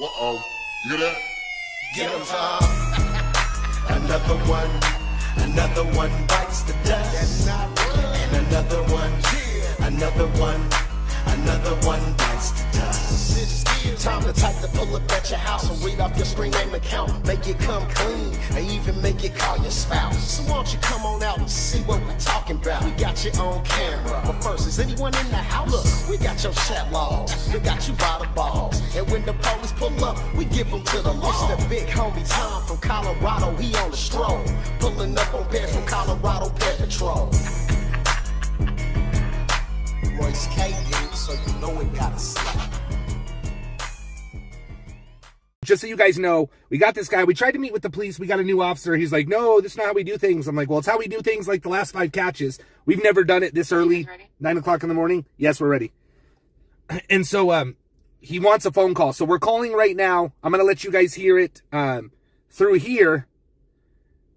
Uh-oh. You hear that? Give him some. Another one bites the dust. And another one bites the dust. Time to type to pull up at your house and read off your screen name account. Make it come clean, and even make it call your spouse. So why don't you come on out and see what we're talking about? We got you on camera, but first, is anyone in the house? Look, we got your chat logs, we got you by the balls. And when the police pull up, we give them to the law. It's the big homie Tom from Colorado, he on the stroll. Pulling up on pairs from Colorado Pet Patrol. Royce K, so you know it gotta slap. Just so you guys know, we got this guy. We tried to meet with the police. We got a new officer. He's like, no, this is not how we do things. I'm like, well, it's how we do things like the last 5 catches. We've never done it this early. 9 o'clock in the morning. Yes, we're ready. And so he wants a phone call. So we're calling right now. I'm going to let you guys hear it through here.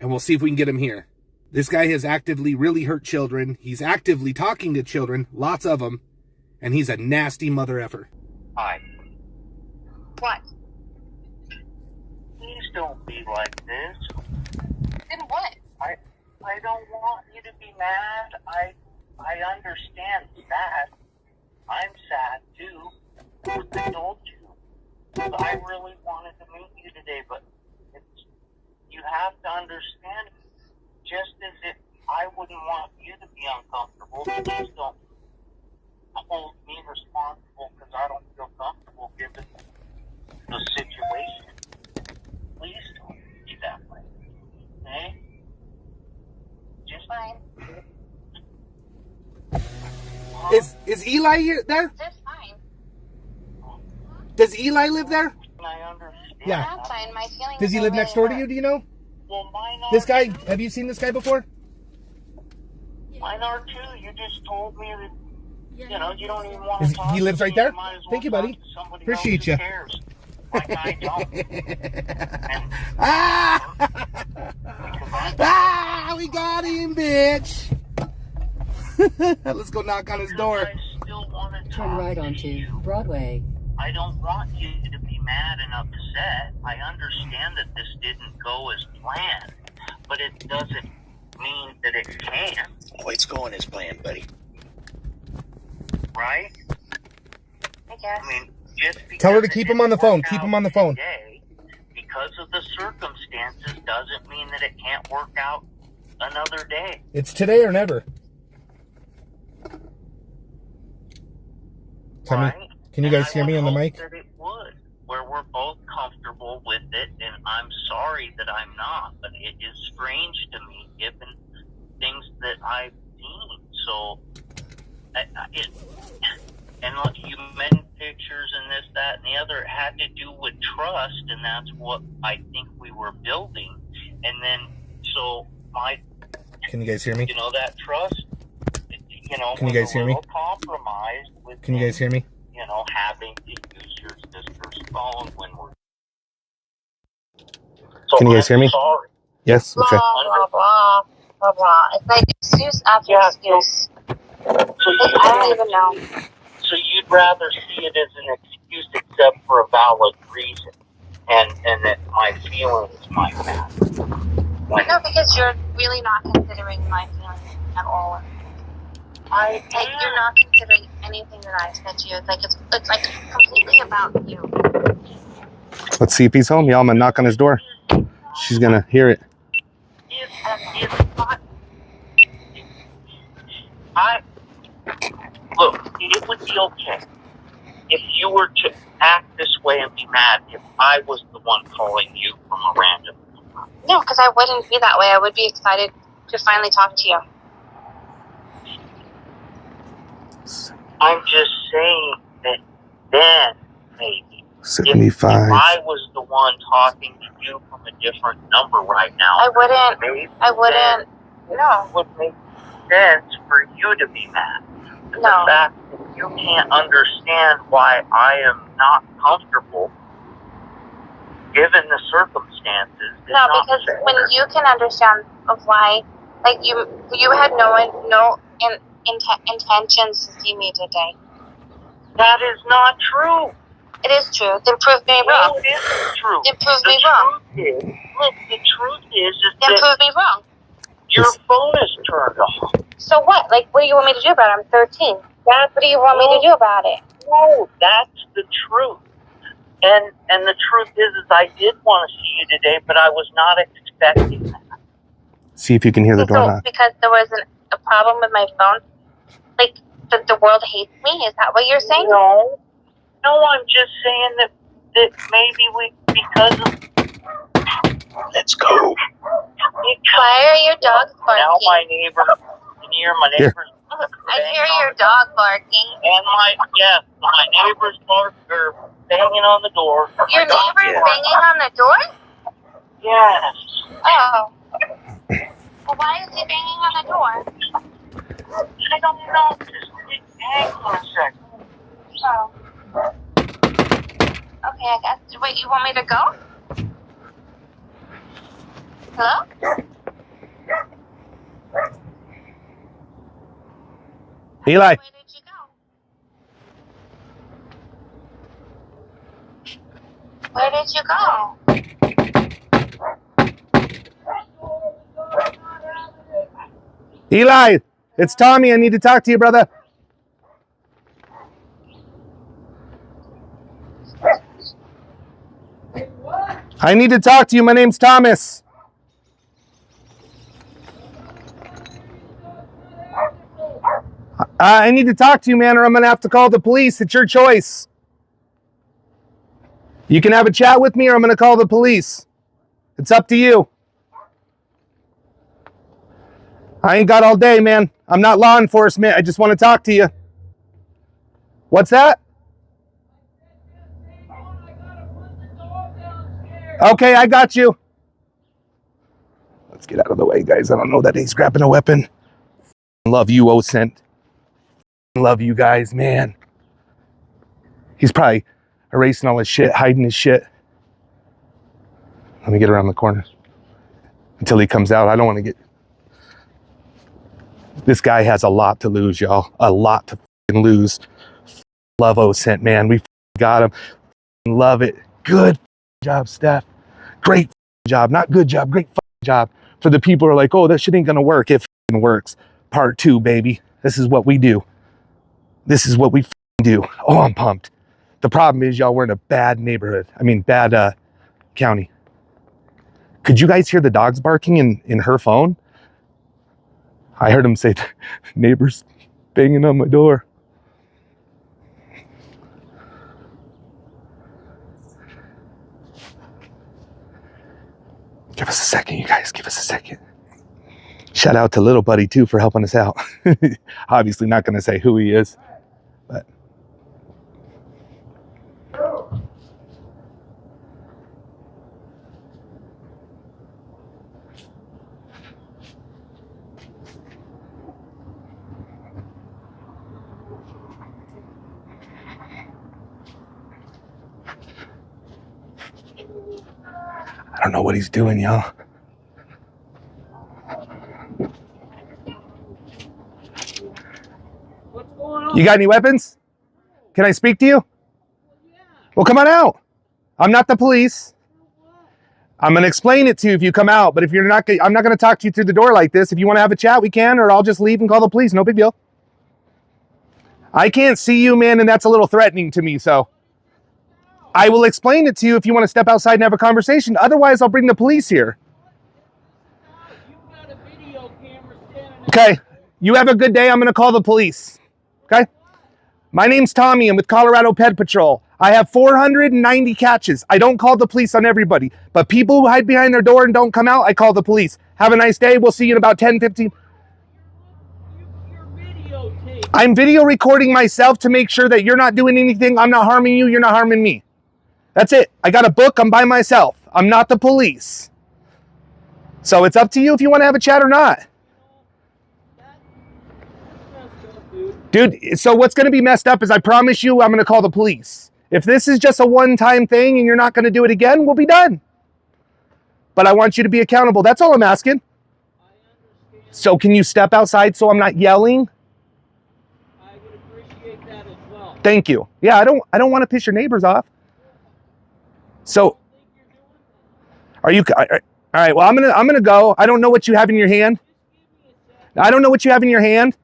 And we'll see if we can get him here. This guy has actively really hurt children. He's actively talking to children. Lots of them. And he's a nasty mother effer. Hi. What? Please don't be like this. Then what? I don't want you to be mad. I understand that. I'm sad too. I told you. I really wanted to meet you today, but you have to understand, just as if I wouldn't want you to be uncomfortable, please don't hold me responsible because I don't feel comfortable given the situation. Please don't be that way. Okay? Just Fine. Is Eli here there? That's fine. Does Eli live there? I understand. Yeah. That's fine. My feelings Does he are live really next door to hurt. you? Do you know? Well, mine are This guy, too. have you seen this guy before? Mine are too. You just told me that, you know, you don't even want Is to talk he lives to right me. there? You might as well Thank you, talk buddy. to somebody Appreciate else who you. cares. Like I don't. Ah, we got him, bitch. Let's go knock on his door. I still want to Turn talk right to onto you. Broadway. I don't want you to be mad and upset. I understand that this didn't go as planned, but it doesn't mean that it can, Oh, it's going as planned, buddy. right? I guess. I mean, just because Tell her to it keep him on the didn't phone. work Keep out him on the phone. today, because of the circumstances doesn't mean that it can't work out another day. It's today or never. Right? Can you And guys I hear me would on the hope mic? that it would, where we're both comfortable with it, and I'm sorry that I'm not, but it is strange to me given things that I've seen. So, and look, you mentioned pictures and this, that, and the other. It had to do with trust, and that's what I think we were building. And then, so Can you guys hear me? you know, that trust, you know, Can you was guys a hear me? little compromised with Can you guys hear me? you know, having to use your sister's phone when we're. So Can you guys hear me? Sorry. Yes. Blah, Okay. blah, blah, blah, blah. It's like excuse after Yeah, excuse. So I don't even know. So you'd rather see it as an excuse except for a valid reason, and that my feelings might matter. No, because you're really not considering my feelings at all. Like, you're not considering anything that I said to you. It's like completely about you. Let's see if he's home. Yeah, I'm gonna knock on his door. She's gonna hear it. Look, it would be okay if you were to act this way and be mad if I was the one calling you from a random number. No, because I wouldn't be that way. I would be excited to finally talk to you. I'm just saying that then, maybe, if 75. I was the one talking to you from a different number right now, I wouldn't. maybe I wouldn't. No. it would make sense for you to be mad. But No. the fact that you can't understand why I am not comfortable, given the circumstances, is No, not because fair. when you can understand of why, like you had no intentions to see me today. That is not true. It is true. Then prove me No, wrong. it isn't true. Then prove me wrong. The truth is Then that prove me wrong. your phone is turned off. So what? Like, what do you want me to do about it? I'm 13. What do you want me to do about it? No, that's the truth. And the truth is I did want to see you today, but I was not expecting that. See if you can hear the door knock. Because there was a problem with my phone? Like, the world hates me? Is that what you're saying? No, I'm just saying that maybe because of... Let's go. Why are your dogs barking? Now my neighbor, can you hear my neighbors? I hear your dog barking. And my neighbors are banging on the door. Your neighbor's banging on the door? Yes. Oh. Well, why is he banging on the door? I don't know. Just hang for a second. Oh. Okay, I guess. Wait, you want me to go? Hello? Eli. Where did you go? Where did you go? Eli, it's Tommy. I need to talk to you, brother. I need to talk to you. My name's Thomas. I need to talk to you, man, or I'm going to have to call the police. It's your choice. You can have a chat with me, or I'm going to call the police. It's up to you. I ain't got all day, man. I'm not law enforcement. I just want to talk to you. What's that? Okay, I got you. Let's get out of the way, guys. I don't know that he's grabbing a weapon. Love you, OSINT. Love you guys, man. He's probably erasing all his shit, hiding his shit. Let me get around the corner until he comes out. I don't want to get... This guy has a lot to lose, y'all. A lot to lose. Love OSINT, man. We got him. Love it. Good job, Steph. Great job. Not good job. Great job. For the people who are like, oh, that shit ain't gonna work. It works. Part 2, baby. This is what we do. This is what we do. Oh, I'm pumped. The problem is, y'all, we're in a bad neighborhood. I mean, bad county. Could you guys hear the dogs barking in her phone? I heard him say, neighbors banging on my door. Give us a second, you guys. Give us a second. Shout out to little buddy, too, for helping us out. Obviously not going to say who he is, but... I don't know what he's doing, y'all. What's going on? You got any weapons? Can I speak to you? Well, come on out. I'm not the police. I'm going to explain it to you if you come out, but if you're not, I'm not going to talk to you through the door like this. If you want to have a chat, we can, or I'll just leave and call the police. No big deal. I can't see you, man, and that's a little threatening to me, so I will explain it to you if you want to step outside and have a conversation. Otherwise, I'll bring the police here. Okay, you have a good day. I'm going to call the police. Okay? My name's Tommy. I'm with Colorado Pet Patrol. I have 490 catches. I don't call the police on everybody, but people who hide behind their door and don't come out, I call the police. Have a nice day. We'll see you in about 10, 15. I'm video recording myself to make sure that you're not doing anything. I'm not harming you. You're not harming me. That's it. I got a book. I'm by myself. I'm not the police. So it's up to you if you want to have a chat or not. Dude, so what's going to be messed up is I promise you I'm going to call the police. If this is just a one-time thing and you're not going to do it again, we'll be done. But I want you to be accountable. That's all I'm asking. So can you step outside so I'm not yelling? I would appreciate that as well. Thank you. Yeah, I don't want to piss your neighbors off. So, are you? All right. Well, I'm gonna go. I don't know what you have in your hand. I don't know what you have in your hand.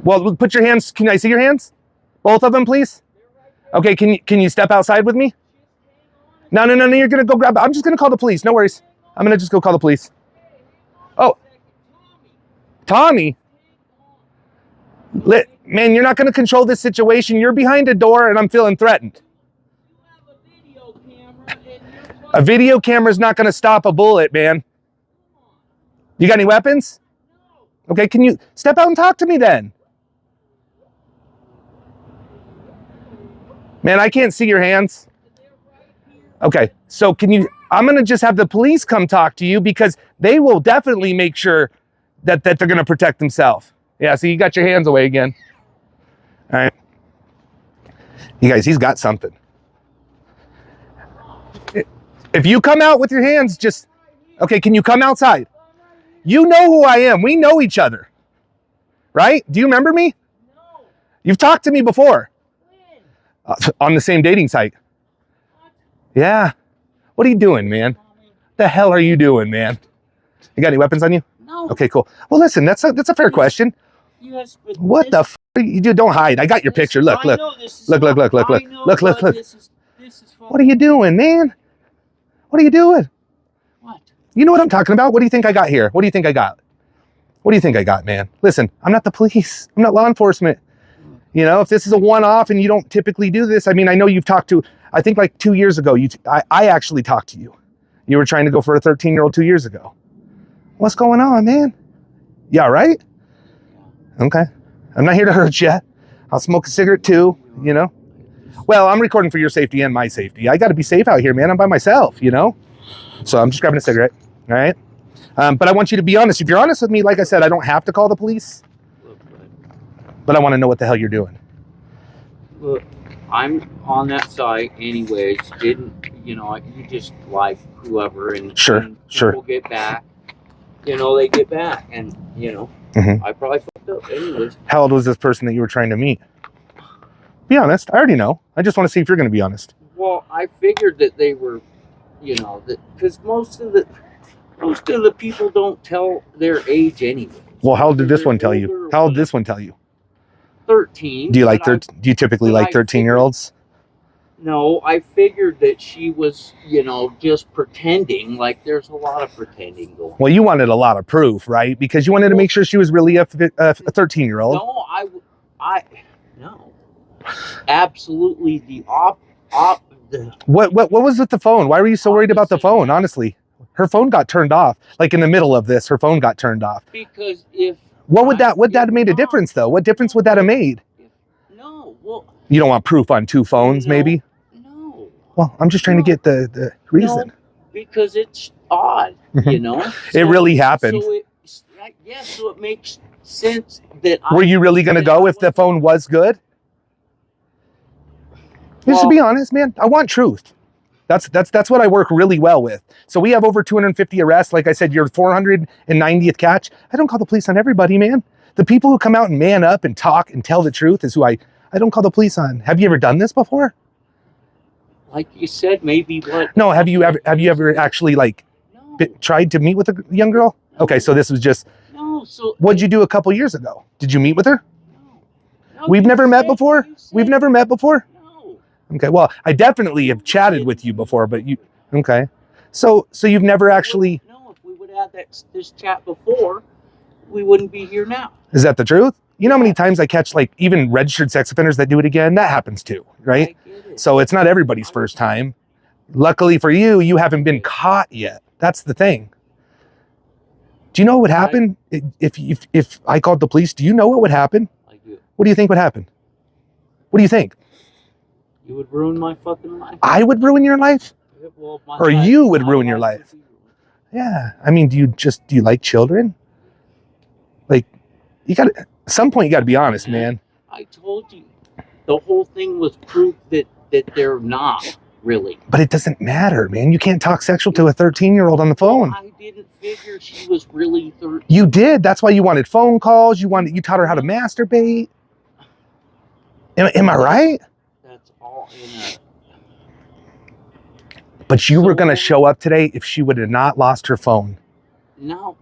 Well, put your hands. Can I see your hands? Both of them, please. Okay. Can you step outside with me? No. You're gonna go grab it. I'm just gonna call the police. No worries. I'm gonna just go call the police. Oh, Tommy. Man, you're not gonna control this situation. You're behind a door, and I'm feeling threatened. A video camera is not gonna stop a bullet, man. You got any weapons? Okay. Can you step out and talk to me then? Man, I can't see your hands. Okay, so I'm gonna just have the police come talk to you because they will definitely make sure that they're gonna protect themselves. Yeah, so you got your hands away again. All right. You guys, he's got something. If you come out with your hands, okay, can you come outside? You know who I am. We know each other. Right? Do you remember me? No. You've talked to me before. On the same dating site. Yeah. What are you doing, man? The hell are you doing, man? You got any weapons on you? No. Okay, cool. Well, listen, that's a fair question. What the f*** you do? Don't hide. I got your picture. Look. Look. What are you doing, man? What are you doing? What? You know what I'm talking about? What do you think I got here? What do you think I got? What do you think I got, man? Listen, I'm not the police. I'm not law enforcement. You know, if this is a one-off and you don't typically do this, I mean, I know you've talked to, I think like 2 years ago, I actually talked to you. You were trying to go for a 13-year-old 2 years ago. What's going on, man? You all right? Okay. I'm not here to hurt you. I'll smoke a cigarette too, you know? Well, I'm recording for your safety and my safety. I got to be safe out here, man. I'm by myself, you know? So I'm just grabbing a cigarette, all right? But I want you to be honest. If you're honest with me, like I said, I don't have to call the police. But I want to know what the hell you're doing. Look, I'm on that site anyways. You just like whoever and sure. People get back. They get back and, I probably fucked up anyways. How old was this person that you were trying to meet? Be honest. I already know. I just want to see if you're going to be honest. Well, I figured that they were, because most of the people don't tell their age anyway. Well, how old did this one tell you? How old did this one tell you? 13. Do you typically like 13-year-olds? No, I figured that she was, just pretending. Like there's a lot of pretending going on. Well, you wanted a lot of proof, right? Because you wanted to make sure she was really a 13-year-old. No, no. Absolutely the What was with the phone? Why were you so worried about the phone, honestly? Her phone got turned off. Like in the middle of this, her phone got turned off. Because would that have made a difference though? What difference would that have made? No, well, you don't want proof on two phones, maybe? No. Well, I'm just trying to get the reason. No, because it's odd, So, it really happened. So it makes sense that. Were you really going to go if the phone was good? Just to be honest, man, I want truth. That's what I work really well with. So we have over 250 arrests. Like I said, you're 490th catch. I don't call the police on everybody, man. The people who come out and man up and talk and tell the truth is who I don't call the police on. Have you ever done this before? Like you said, maybe what? No, have you ever actually tried to meet with a young girl? No. Okay, so this was just. No, so. What'd you do a couple years ago? Did you meet with her? No. We've never met before? We've never met before? Okay, well, I definitely have chatted with you before, but okay. So you've never actually... No, if we would have had this chat before, we wouldn't be here now. Is that the truth? You know how many times I catch, even registered sex offenders that do it again? That happens too, right? I get it. So it's not everybody's first time. Luckily for you, you haven't been caught yet. That's the thing. Do you know what would happen if I called the police? Do you know what would happen? I do. What do you think would happen? What do you think? You would ruin my fucking life. I would ruin your life? Well, or you would ruin your life? Yeah. I mean, do you like children? At some point you got to be honest, man. I told you. The whole thing was proof that they're not really. But it doesn't matter, man. You can't talk sexual to a 13-year-old on the phone. I didn't figure she was really 13. You did. That's why you wanted phone calls. You taught her how to masturbate. Am I right? That's all in a... But you were going to show up today if she would have not lost her phone. No.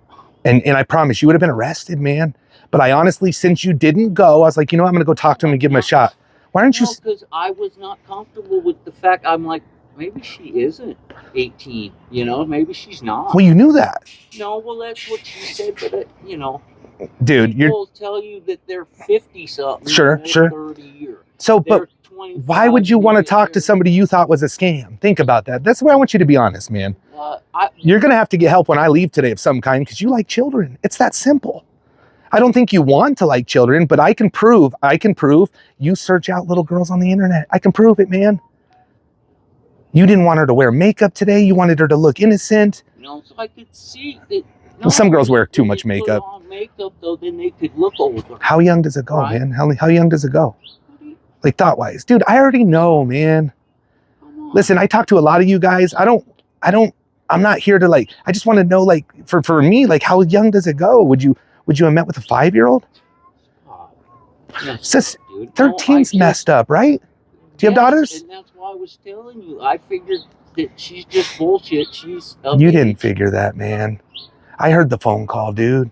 And I promise you would have been arrested, man. But I honestly, since you didn't go, I was like, you know what? I'm going to go talk to him and give him a shot. Why aren't you? Because I was not comfortable with the fact. I'm like, maybe she isn't 18. You know, maybe she's not. Well, you knew that. No, well, that's what she said. But you know, dude, people tell you that they're 50 something. Sure. 30 years. So, but why would you want to talk to somebody you thought was a scam? Think about that. That's where I want you to be honest, man. You're going to have to get help when I leave today of some kind because you like children. It's that simple. I don't think you want to like children, but I can prove you search out little girls on the internet. I can prove it, man. You didn't want her to wear makeup today. You wanted her to look innocent. No, so I could see that. No, well, some girls wear too much makeup. Put on makeup, though, then they could look older. How young does it go, right? Man? How young does it go? Like thought-wise. Dude, I already know, man. Listen, I talk to a lot of you guys. I'm not here to like, I just want to know, like, for me, like, how young does it go? Would you have met with a 5-year-old? Sis, 13's messed up, right? Do you have daughters? And that's why I was telling you. I figured that she's just bullshit. She's You didn't figure that, man. I heard the phone call, dude.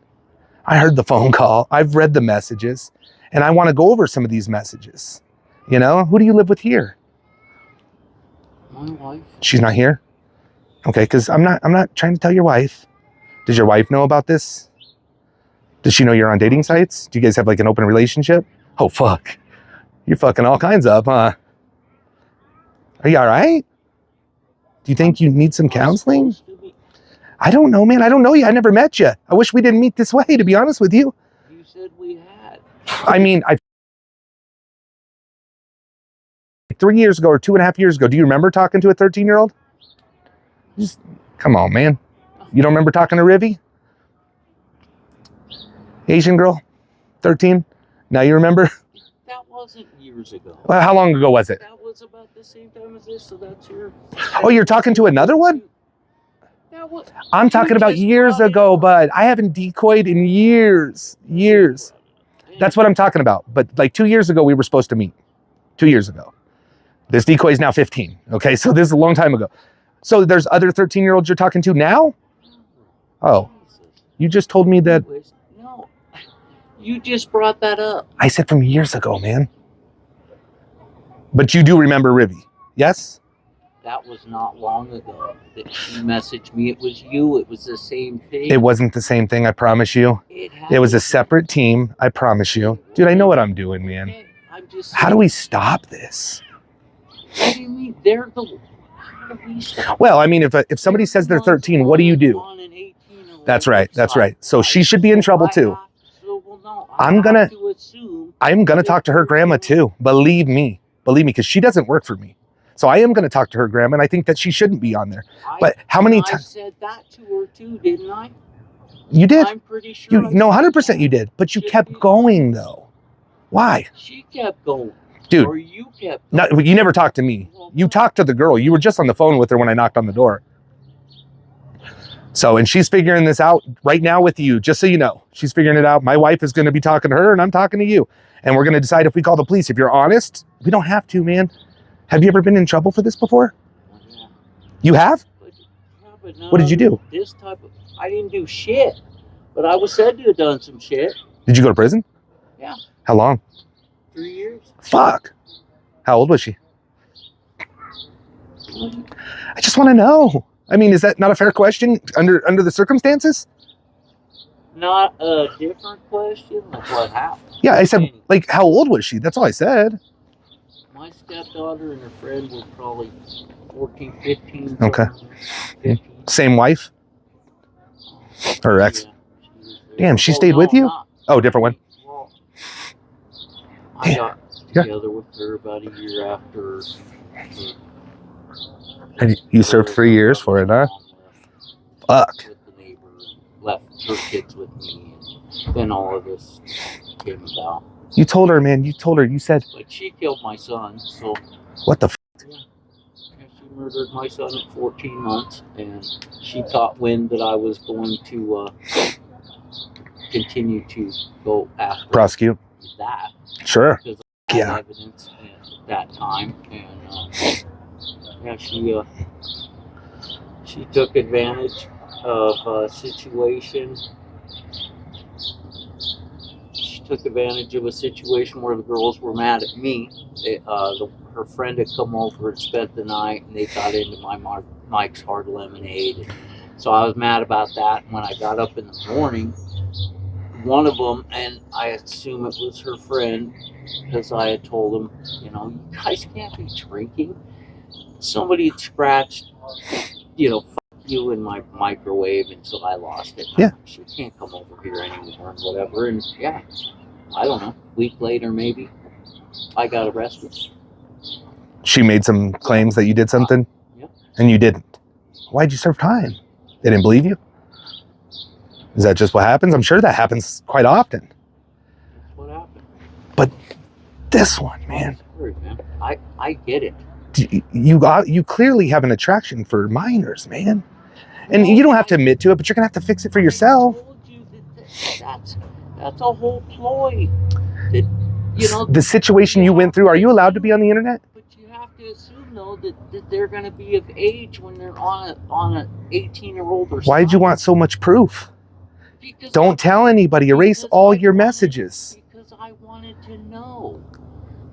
I heard the phone call. I've read the messages, and I want to go over some of these messages. You know, who do you live with here? My wife. She's not here? Okay, because I'm not trying to tell your wife. Does your wife know about this? Does she know you're on dating sites? Do you guys have like an open relationship? Oh, fuck. You're fucking all kinds up, huh? Are you all right? Do you think you need some counseling? I don't know, man. I don't know you. I never met you. I wish we didn't meet this way, to be honest with you. You said we had. I mean, 3 years ago or 2.5 years ago, do you remember talking to a 13-year-old? Just, come on, man. You don't remember talking to Rivy? Asian girl, 13. Now you remember? That wasn't years ago. Well, how long ago was it? That was about the same time as this, so that's your... Oh, you're talking to another one? I'm talking about years ago, bud. I haven't decoyed in years. That's what I'm talking about. But like 2 years ago, we were supposed to meet. 2 years ago. This decoy is now 15. Okay, so this is a long time ago. So there's other 13-year-olds you're talking to now? Oh, you just told me that... No, you just brought that up. I said from years ago, man. But you do remember Rivy, yes? That was not long ago that she messaged me. It was you. It was the same thing. It wasn't the same thing, I promise you. It was a separate team, I promise you. Dude, I know what I'm doing, man. How do we stop this? What do you mean? They're the... How do we stop? Well, I mean, if somebody says they're 13, what do you do? That's right. That's right. So she should be in trouble too. I'm gonna talk to her grandma too. Believe me, because she doesn't work for me. So I am gonna talk to her grandma, and I think that she shouldn't be on there. But how many times? I said that to her too, didn't I? You did. I'm pretty sure. No, 100% you did. But you kept going though. Why? She kept going. Dude. Or you kept going. No, you never talked to me. You talked to the girl. You were just on the phone with her when I knocked on the door. So, and she's figuring this out right now with you, just so you know. She's figuring it out. My wife is going to be talking to her, and I'm talking to you. And we're going to decide if we call the police. If you're honest, we don't have to, man. Have you ever been in trouble for this before? Yeah. You have? But what did you do? This type of... I didn't do shit. But I was said to have done some shit. Did you go to prison? Yeah. How long? 3 years. Fuck. How old was she? I just want to know. I mean, is that not a fair question under the circumstances? Not a different question? Like what happened? Yeah, I said, like, how old was she? That's all I said. My stepdaughter and her friend were probably 14, 15. Okay. 15. Same wife? Or ex? Yeah, damn, she stayed with you? Oh, different one. Well, I got together with her about a year after. And you served 3 years for it, huh? Fuck. With the neighbor and left her kids with me, and then all of this came about. You told her, man. You said. But she killed my son, so. What the f? Yeah. She murdered my son at 14 months, and she thought wind that I was going to continue to go after prosecute that. Sure. had Yeah. evidence at that time, and yeah, she took advantage of a situation. She took advantage of a situation where the girls were mad at me. Her friend had come over and spent the night, and they got into my Mike's Hard Lemonade. And so I was mad about that. And when I got up in the morning, one of them, and I assume it was her friend, because I had told them, you know, you guys can't be drinking. Somebody had scratched, you know, you in my microwave, and so I lost it. Yeah. She can't come over here anymore and whatever. And yeah, I don't know, a week later maybe, I got arrested. She made some claims that you did something, Yep. and you didn't. Why'd you serve time? They didn't believe you? Is that just what happens? I'm sure that happens quite often. That's what happened. But this one, man. Sorry, man. I get it. You clearly have an attraction for minors, man. And you don't have to admit to it, but you're gonna have to fix it for yourself. I told you that's a whole ploy. That, you know, The situation you went through, are you allowed to be on the internet? But you have to assume though that they're going to be of age when they're on an 18-year-old or. Why'd you want so much proof? Because Don't tell anybody. Erase because all I your wanted- messages. Because I wanted to know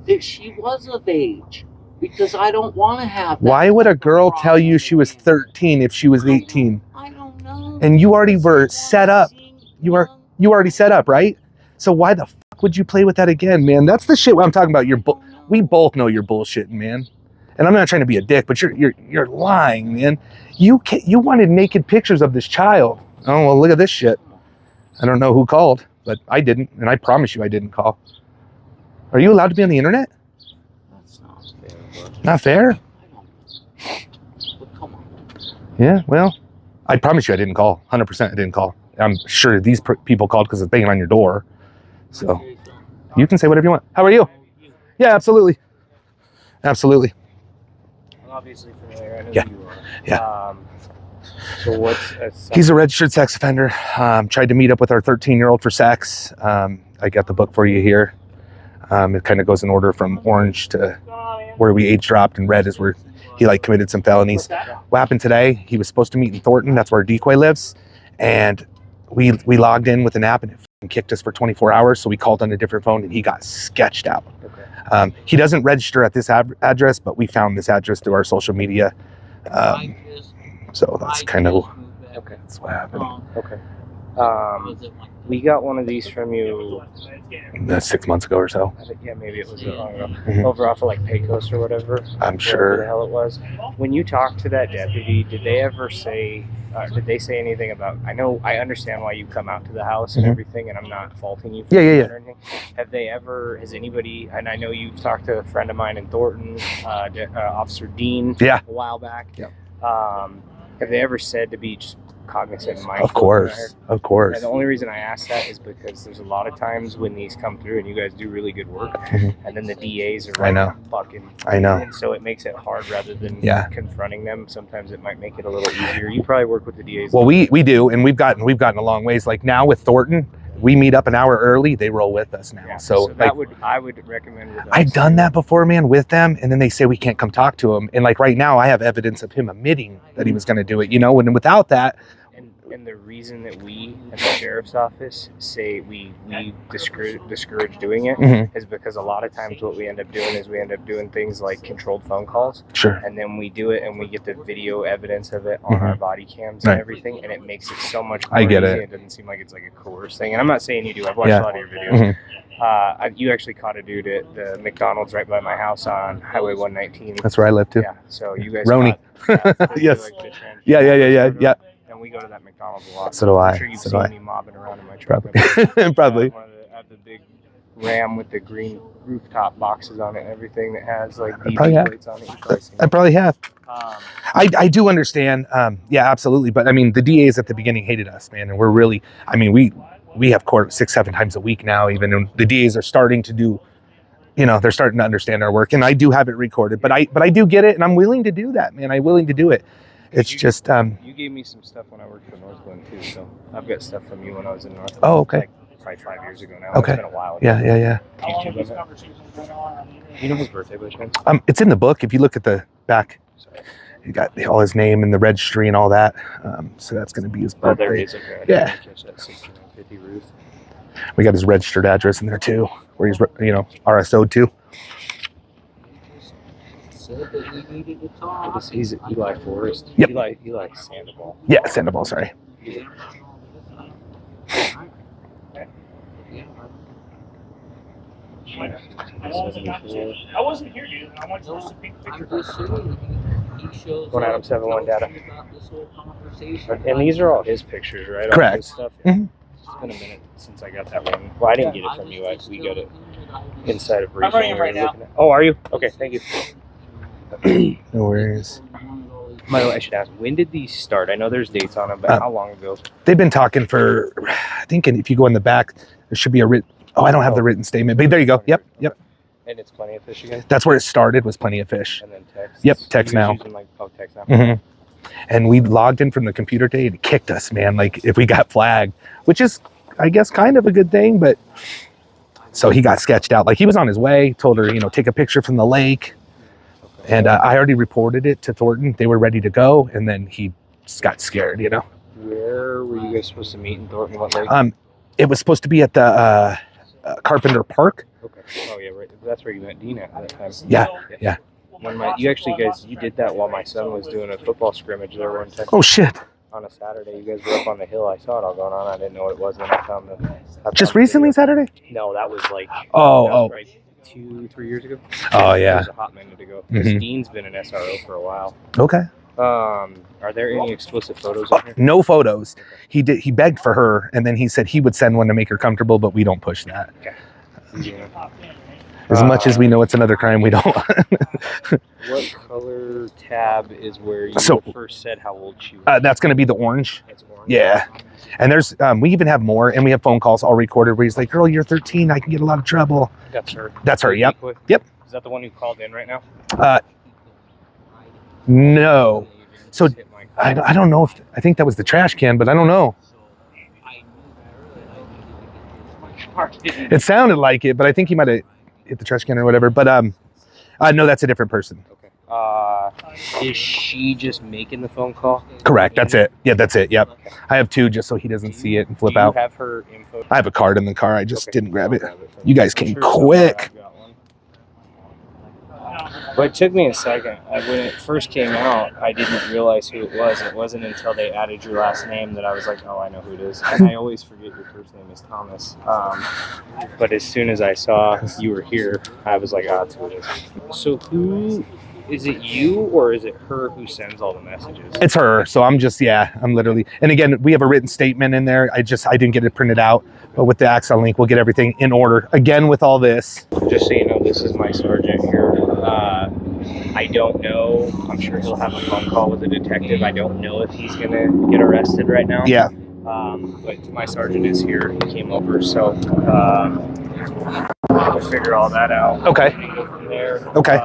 that she was of age. Because I don't want to have that. Why would a type of girl tell you problem she was again. 13 if she was 18? I don't know. And you already were Because set I up. seem You are young. you already set up, right? So why the fuck would you play with that again, man? That's the shit I'm talking about. We both know you're bullshitting, man. And I'm not trying to be a dick, but you're lying, man. You wanted naked pictures of this child. Oh well, look at this shit. I don't know who called, but I didn't, and I promise you I didn't call. Are you allowed to be on the internet? That's not fair, bud. Not fair? I don't. But come on. Yeah, well, I promise you I didn't call. 100% I didn't call. I'm sure these people called because it's banging on your door. So you can say whatever you want. How are you? Yeah, absolutely. Absolutely. I'm obviously familiar. I know Yeah. who you are. Yeah. So what's He's a registered sex offender. Tried to meet up with our 13-year-old for sex. I got the book for you here. It kind of goes in order from orange to where we age dropped, and red is where he committed some felonies. What happened today? He was supposed to meet in Thornton. That's where Decoy lives, and we logged in with an app, and it kicked us for 24 hours. So we called on a different phone, and he got sketched out. Okay. He doesn't register at this address, but we found this address through our social media. So that's kind of Okay. that's what happened. Okay. We got one of these from you. That's 6 months ago or so. Yeah, maybe it was long ago. Mhm. Over off of Pecos or whatever. I'm Whatever the sure. hell it was. When you talked to that deputy, did they ever say? Did they say anything about? I understand why you come out to the house and Mhm. everything, and I'm not faulting you for Yeah. that or anything. Has anybody? And I know you've talked to a friend of mine in Thornton, Officer Dean, Yeah. a while back. Yeah. Have they ever said to be just cognizant and mindful? Of course. Of course. And the only reason I ask that is because there's a lot of times when these come through and you guys do really good work, Mhm. and then the DAs are I know. fucking. I know. And so it makes it hard rather than Yeah. confronting them. Sometimes it might make it a little easier. You probably work with the DAs. Well, we do, and we've gotten a long ways. Like now with Thornton, we meet up an hour early. They roll with us now. Yeah, So that I would recommend. With I've us. done that before, man, with them, and then they say we can't come talk to him. And right now, I have evidence of him admitting that he was going to do it. And without that, And the reason that we at the sheriff's office say we discourage doing it Mhm. is because a lot of times what we end up doing is we end up doing things like controlled phone calls, sure, and then we do it and we get the video evidence of it on our body cams and Right. everything, and it makes it so much more I get easy. it. It doesn't seem like it's like a coerced thing, and I'm not saying you do. I've watched Yeah. a lot of your videos. Mhm. You actually caught a dude at the McDonald's right by my house on Highway 119. That's where I live too. Yeah, so you guys Roni. Yes. Yeah. And we go to that McDonald's a lot. So do I. I'm sure you've So seen do I. me mobbing around in my truck. Probably. Probably. I have the big Ram with the green rooftop boxes on it and everything that has probably DB have. plates on it. You've probably seen I probably have. it. I do understand. Yeah, absolutely. But I mean, the DAs at the beginning hated us, man, and we're really. I mean, we have court 6-7 times a week now. Even and the DAs are starting to do. They're starting to understand our work, and I do have it recorded. But I do get it, and I'm willing to do that, man. I'm willing to do it. It's just. You gave me some stuff when I worked for North Glen too, so I've got stuff from you when I was in North Glen. Oh, okay. Like probably 5 years ago now. Okay. It's been a while. Yeah. YouTube of it. You know his birthday by chance? It's in the book. If you look at the back, Sorry. you got all his name and the registry and all that. So that's going to be his Oh, birthday. there he is. Okay. Yeah. Catch that 6950 Ruth. We got his registered address in there too, where he's RSO'd to. Said that we needed to talk. He's Eli Forest. Yep. Eli Sandoval. Yeah, Sandoval. Sorry. I wasn't here, dude. I want just to take a picture. I'm just saying, he shows One Adam 71 data. about this whole conversation. And these are all his pictures, right? All Correct. his stuff. Mhm. It's been a minute since I got that one. Well, I didn't get it from you. We got it inside of I'm running it right now. Oh, are you? Okay, thank you. No worries. By the way, I should ask, when did these start? I know there's dates on them, but how long ago? They've been talking for, I think if you go in the back, there should be a written, I don't have the written statement, but there you go. Yep. And it's Plenty of Fish again? That's where it started, was Plenty of Fish. And then text? Yep, text You guys now. using, text now? Mm-hmm. And we logged in from the computer today and it kicked us, man. Like if we got flagged, which is, I guess, kind of a good thing, but so he got sketched out. Like he was on his way, told her, take a picture from the lake. And I already reported it to Thornton. They were ready to go. And then he just got scared, Where were you guys supposed to meet in Thornton? What lake? It was supposed to be at the Carpenter Park. Okay. Oh, yeah, right. That's where you met Dean at that time. Yeah. When you did that while my son was doing a football scrimmage there one time. Oh, shit. On a Saturday, you guys were up on the hill. I saw it all going on. I didn't know what it was when I found Just recently, Saturday? No, that was like... Oh. Right 2-3 years ago. Oh, It yeah. was a hot minute ago. Because Dean's been an SRO for a while. Okay. Are there any explicit photos in here? No photos. He begged for her, and then he said he would send one to make her comfortable, but we don't push that. Okay. Yeah. As much as we know it's another crime, we don't. What color tab is where you first said how old she was? That's going to be the orange. It's orange. Yeah. And there's, we even have more, and we have phone calls all recorded where he's like, girl, you're 13. I can get a lot of trouble. That's her. That's her. Yep. Yep. Is that the one who called in right now? No. So I don't know I think that was the trash can, but I don't know. It sounded like it, but I think he might have hit the trash can or whatever. But no, that's a different person. Okay. Is she just making the phone call? Correct. That's it. Yeah, that's it. Yep. Okay. I have two just so he doesn't see it and flip out. Do you have her info? I have a card in the car. I just didn't grab it. You guys came quick. But it took me a second. When it first came out, I didn't realize who it was. It wasn't until they added your last name that I was like, oh, I know who it is. And I always forget your first name is Thomas. But as soon as I saw you were here, I was like, oh, that's who it is. So who, is it you or is it her who sends all the messages? It's her. So I'm literally, and again, we have a written statement in there. I didn't get it printed out, but with the Axon link, we'll get everything in order. Again, with all this. Just so you know, this is my sergeant here. I don't know. I'm sure he'll have a phone call with the detective. I don't know if he's going to get arrested right now. Yeah. But my sergeant is here. He came over, so we'll figure all that out. Okay. Go from there. Okay.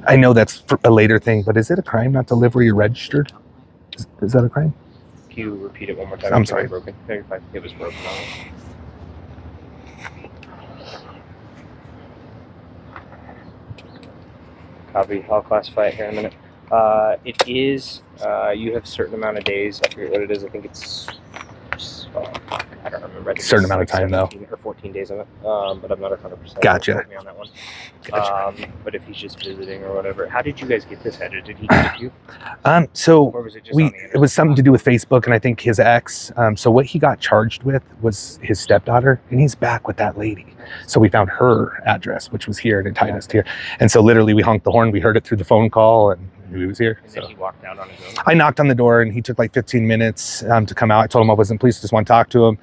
I know that's a later thing, but is it a crime not to live where you're registered? Is that a crime? Can you repeat it one more time? I'm sorry. Broken. No, you're fine. It was broken. Copy. I'll classify it here in a minute. It is, you have a certain amount of days. I forget what it is. I think it's, I don't remember. I think certain amount of time, though. Or 14 days of it. But I'm not 100%. Gotcha. Don't quote me on that one. Gotcha. But if he's just visiting or whatever, how did you guys get this headed? Did he give you? So or was it just on the internet? It was something to do with Facebook and I think his ex. So what he got charged with was his stepdaughter, and he's back with that lady. So we found her address, which was here, and it tied us to here. And so literally we honked the horn. We heard it through the phone call, and he was here. And then he walked out on his own? I knocked on the door, and he took like 15 minutes to come out. I told him I wasn't police, just want to talk to him.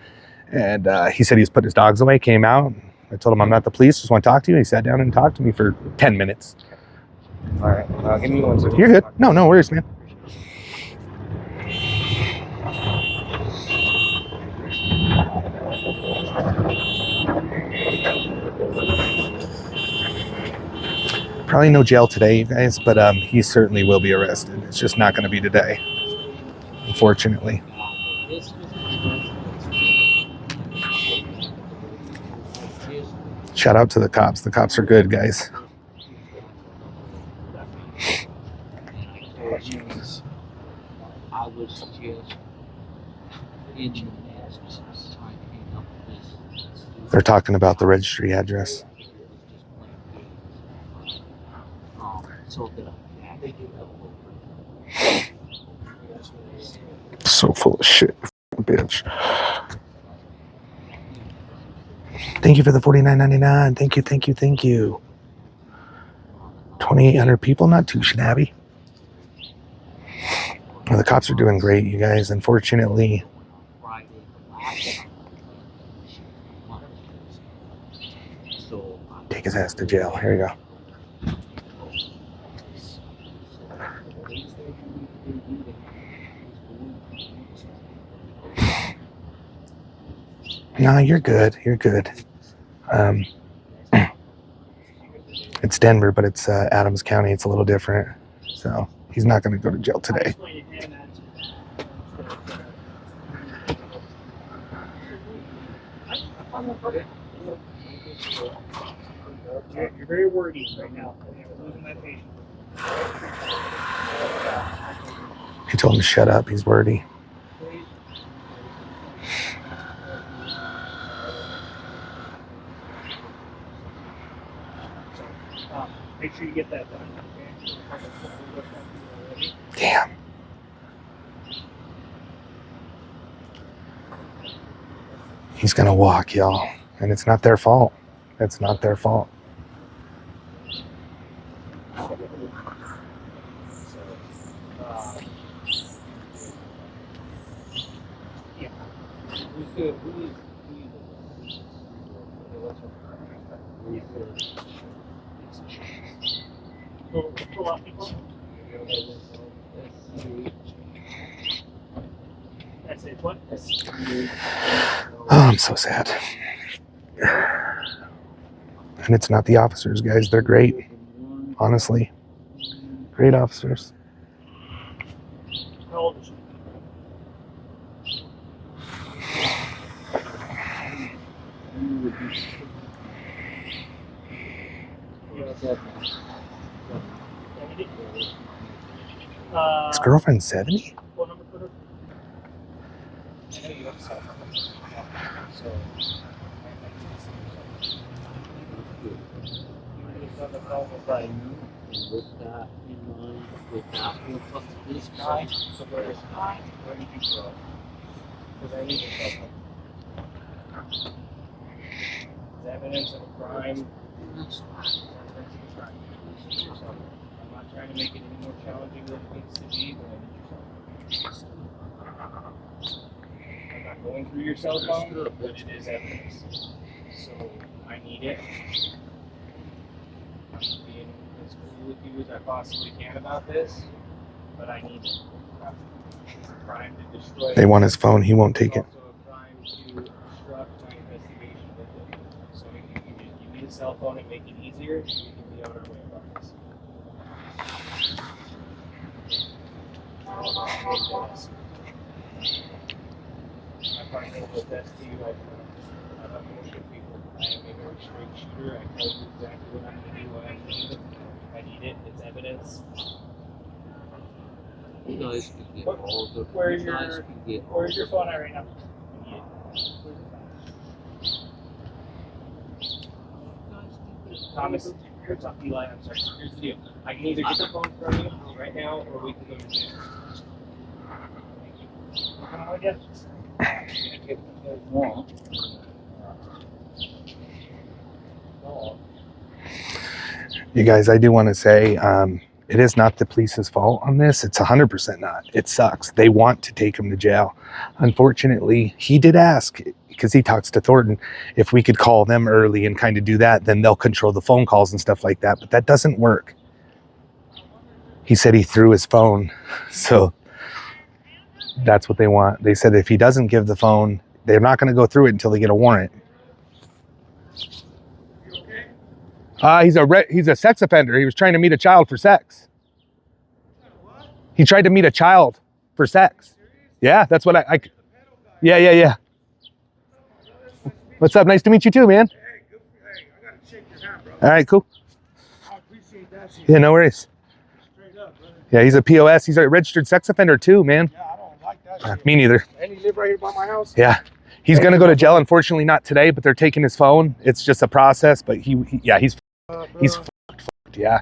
And he said he's put his dogs away, came out. I told him I'm not the police, just want to talk to you. He sat down and talked to me for 10 minutes. All right. Give me 1 second. You're good. No worries, man. Probably no jail today, you guys, but he certainly will be arrested. It's just not going to be today, unfortunately. Shout out to the cops. The cops are good, guys. I would suggest inching past trying to hang up this. They're talking about the registry address. So full of shit, bitch. Thank you for the $49.99. Thank you, thank you, thank you. 2,800 people, not too shabby. Well, the cops are doing great, you guys. Unfortunately, take his ass to jail. Here we go. No, you're good. You're good. It's Denver, but it's Adams County. It's a little different. So he's not going to go to jail today. You're very wordy right now. You're losing my patience. He told him to shut up. He's wordy. Make sure you get that done. Okay? Damn. He's going to walk, y'all. And it's not their fault. It's not their fault. That's it. What? Oh, I'm so sad. And it's not the officers, guys. They're great. Honestly. Great officers. How old is she? His girlfriend's 70? Phone number for her? I know you have a cell phone. So, on the phone with like, With that in mind, with that with this guy, so where did you grow? Because I need a cell phone. Is evidence of a crime? I'm not trying to make it any more challenging than it needs to be, but I need your cell phone. I'm not going through your cell phone, but it is evidence. So I need it. I'm being as cool with you as I possibly can about this, but I need it. It's a crime to destroy. They want his phone. He won't take it. It's also a crime to obstruct my investigation with it. So if you can just give me the cell phone and make it easier, we can be on our way about this. My partner will attest to you. I love most of people. I am a very straight shooter. I tell you exactly what I'm going to do, what I need. If I need it, it's evidence. you guys can get all the. Where's you guys your can get all Where's your the- phone at right now? Thomas, here's Eli. I'm sorry. Here's the deal. I can either get the phone from you right now, or we can go to jail. Thank you. Come on, again. You guys, I do want to say it is not the police's fault on this. It's 100% not. It sucks. They want to take him to jail. Unfortunately, he did ask, because he talks to Thornton, if we could call them early and kind of do that, then they'll control the phone calls and stuff like that. But that doesn't work. He said he threw his phone. So that's what they want. They said if he doesn't give the phone, they're not going to go through it until they get a warrant. He's a sex offender. He was trying to meet a child for sex. He tried to meet a child for sex. Yeah, that's what I yeah. What's up? Nice to meet you too, man. Hey, I gotta shake your hand, bro. All right, cool. I appreciate that shit. Yeah, no worries. Straight up, brother. Yeah, he's a POS. He's a registered sex offender too, man. Yeah, I don't like that shit. Me neither. And he live right here by my house? Yeah. He's gonna go to jail. Unfortunately, not today, but they're taking his phone. It's just a process. But he's fucked. Yeah.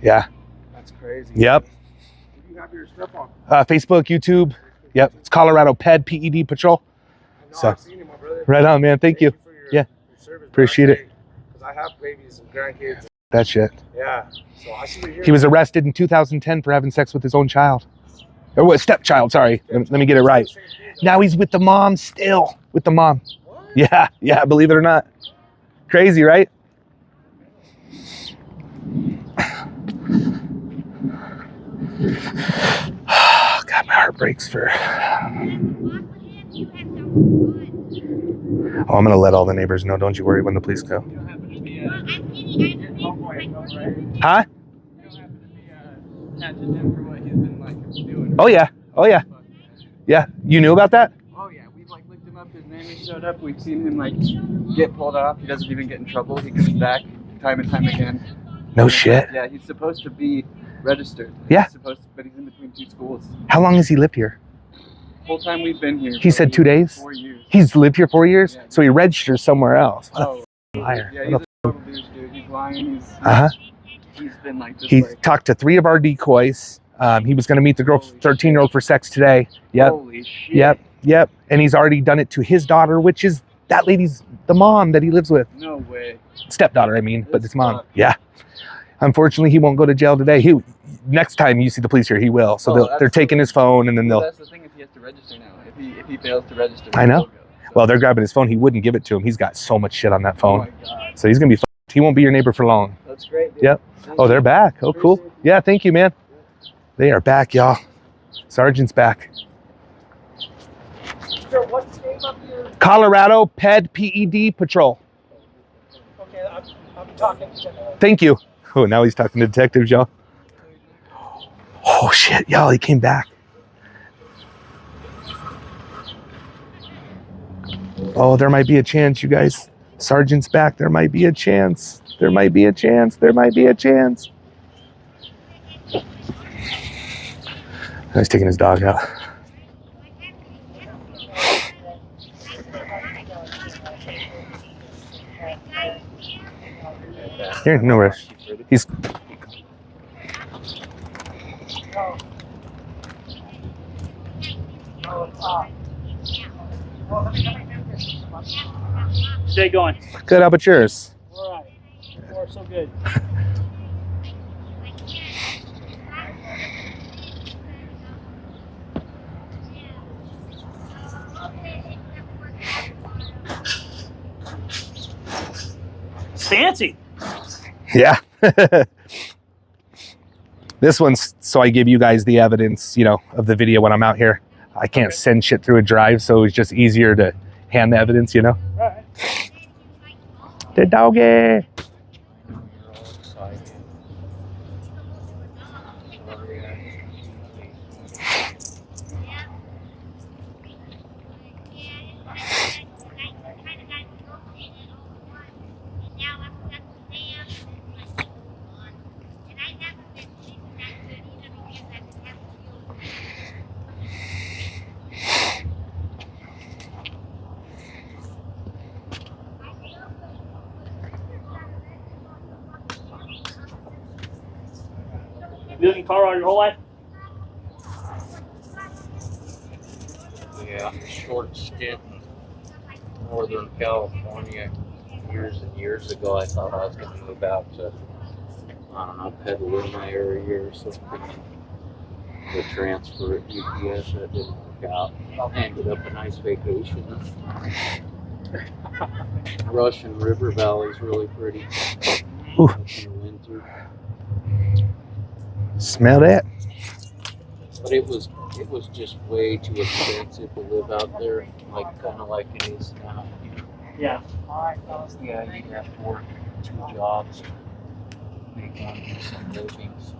That's crazy. Yep. Where do you have your stuff on? Facebook, YouTube. Yep. It's Colorado PED Patrol. I know, So, I've seen you, my brother. right on, man. Thank you. For Yeah. your service, Appreciate it. Because I have babies and grandkids. That shit. Yeah. So I see it here. He was arrested in 2010 for having sex with his own child. Or what? Stepchild. Sorry. Let me get it right. Now he's with the mom still. With the mom. What? Yeah. Believe it or not. Crazy, right? God, my heart breaks for. Oh, I'm gonna let all the neighbors know. Don't you worry when the police go. Huh? Oh yeah. Yeah. You knew about that? Oh yeah, we've like looked him up. His name has showed up. We've seen him like get pulled off. He doesn't even get in trouble. He comes back time and time again. No shit. Yeah, he's supposed to be registered. Yeah. But he's in between two schools. How long has he lived here? Whole time we've been here. He said 2 days. 4 years. He's lived here 4 years, Yeah. so he registers somewhere else. What Oh, a liar. yeah, What he's a total douche, dude. He's lying. He's been like this. He like, talked to 3 of our decoys. He was going to meet the girl, Holy 13-year-old for sex today. Yep. Holy shit. Yep. And he's already done it to his daughter, which is that lady's the mom that he lives with. No way. Stepdaughter, I mean, but That's it's mom. fucked. Yeah. Unfortunately, he won't go to jail today. Next time you see the police here, he will. So they're absolutely. taking his phone and then Well, they'll. that's the thing. If he has to register now, if he fails to register, I know. he'll go. So- Well, they're grabbing his phone. He wouldn't give it to him. He's got so much shit on that Oh phone. my god. So he's going to be fucked. He won't be your neighbor for long. That's great. Dude. Yep. Thank Oh, you. they're back. Oh, cool. Yeah, thank you, man. They are back, y'all. Sergeant's back. Sir, what's the name of your... Colorado PED Patrol. Okay, I'm talking to... Thank you. Oh, now he's talking to detectives, y'all. Oh, shit, y'all. He came back. Oh, there might be a chance, you guys. Sergeant's back. There might be a chance. There might be a chance. There might be a chance. He's taking his dog out. Here, no rush. He's. Stay going. Good, how about yours? All right. Far so good. It's fancy. Yeah. This one's so I give you guys the evidence, of the video when I'm out here. I can't send shit through a drive, so it's just easier to hand the evidence, All right. The doggy. You lived in Colorado your whole life? Yeah, short stint in Northern California years and years ago. I thought I was going to move out to, I don't know, Petaluma area or something. The transfer at UPS, that didn't work out. Ended up a nice vacation. Russian River Valley is really pretty. Ooh. In the winter. Smell that. But it was just way too expensive to live out there, kind of like it is now. Yeah. Yeah, you have to work 2 jobs, make one decent livings.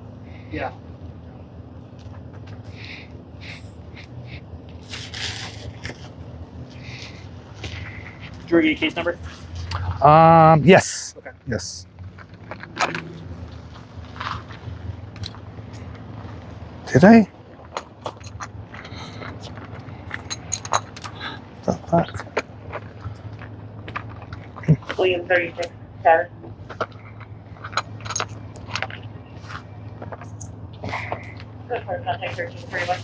Yeah. Interrogating case number? Yes. Okay. Yes. Did I? The fuck? William 36, Sarah. Good for contact 1331.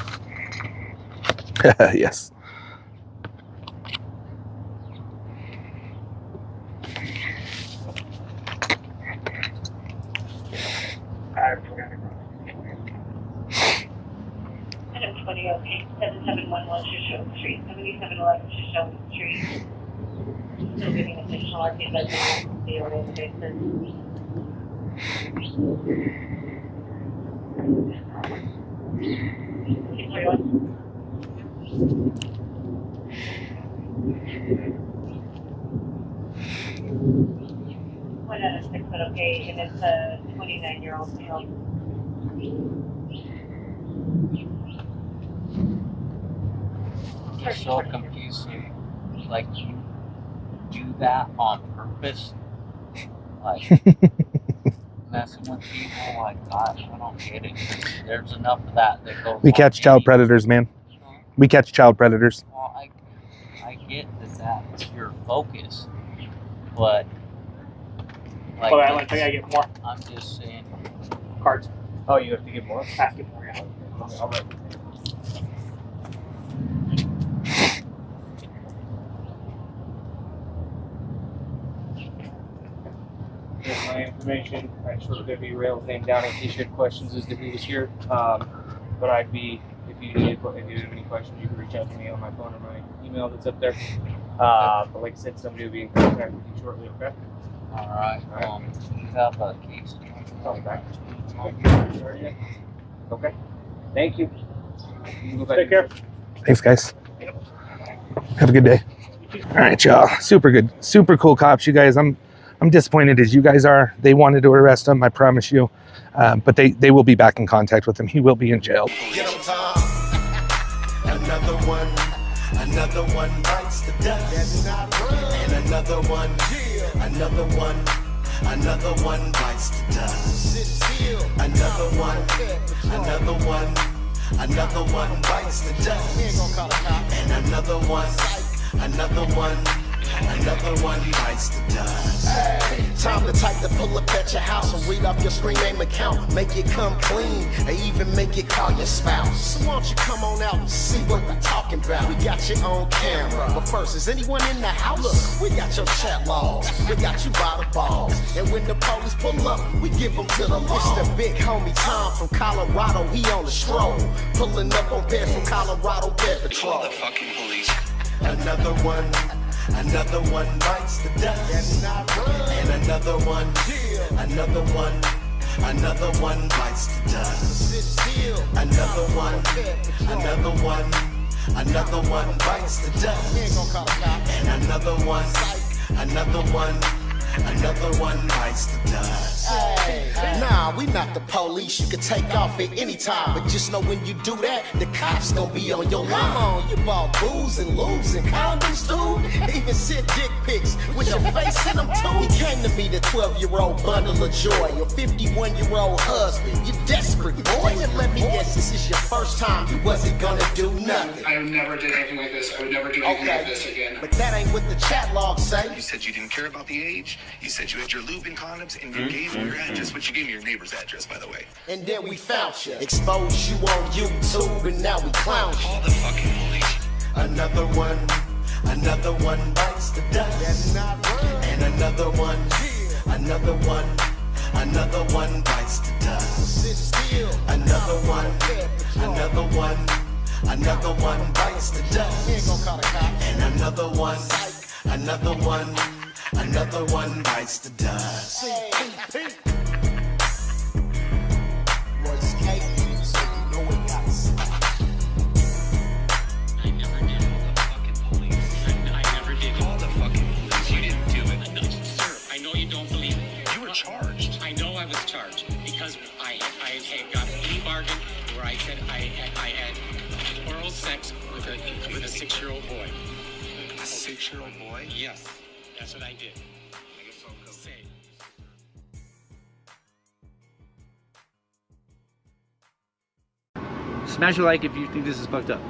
Yes. Item 20, okay, 7711 Shoshone Street, 7711 Shoshone Street. Still getting additional RP residents on the order basis. One out of 6, but okay, and it's a 29-year-old male. I'm so confused. Like, you do that on purpose? Like, messing with people? Like, I don't get it. There's enough of that goes We on catch child any- predators, man. We catch child predators. Well, I get that that's your focus, but like, Oh, I gotta get more I'm just saying, cards. Oh, you have to get more? I have to get more, yeah. All right. Here's my information. I just wrote Rail's name down in case you had questions as to who was here. But I'd be, if you have any questions, you can reach out to me on my phone or my email that's up there. But like I said, somebody will be in contact with you shortly, okay? all right, you have a case. Call back. Okay. Thank you. You can go back. Take care. Thanks, guys. Have a good day. All right, y'all. Super good. Super cool cops, you guys. I'm disappointed as you guys are. They wanted to arrest him, I promise you. But they will be back in contact with him. He will be in jail. Get 'em, Tom. Another one bites the dust. And another one bites the dust. Another one bites the dust. And another one bites the dust. Hey, time to type to pull up at your house and read off your screen name account. Make it come clean, or even make it call your spouse. So why don't you come on out and see what we're talking about? We got you on camera, but first, is anyone in the house? Look, we got your chat logs, we got you by the balls. And when the police pull up, we give them to the law. It's the big homie Tom from Colorado, he on the stroll. Pulling up on bed from Colorado Bed Patrol. The fucking police. Another one bites the dust. And another one bites the dust. Another one bites the dust. And another one bites the dust. Hey, nah, we not the police. You can take off at any time, but just know when you do that, the cops gonna be on your line. You bought booze and lubes and condoms, dude. Even sent dick pics with your face in them too. He came to me, the 12-year-old bundle of joy, your 51-year-old husband. You desperate boy, and let me guess, this is your first time you wasn't gonna do nothing. I never did anything like this. I would never do anything like this again. But that ain't what the chat logs say. You said you didn't care about the age. You said you had your lube and condoms, and you gave me your address, but you gave me your neighbor's address, by the way. And then we found you, exposed you on YouTube, and now we clown you. All the fucking police. Another one bites the dust. And another one bites the dust. Another one bites the dust. And another one bites the dust. Royce K, so you know it got slapped. I never did all the fucking police. I never did all the fucking police. You didn't do it. Sir, I know you don't believe it. 6-year-old boy? Yes, that's what I did. I guess I'll go. Say. Smash a like if you think this is fucked up.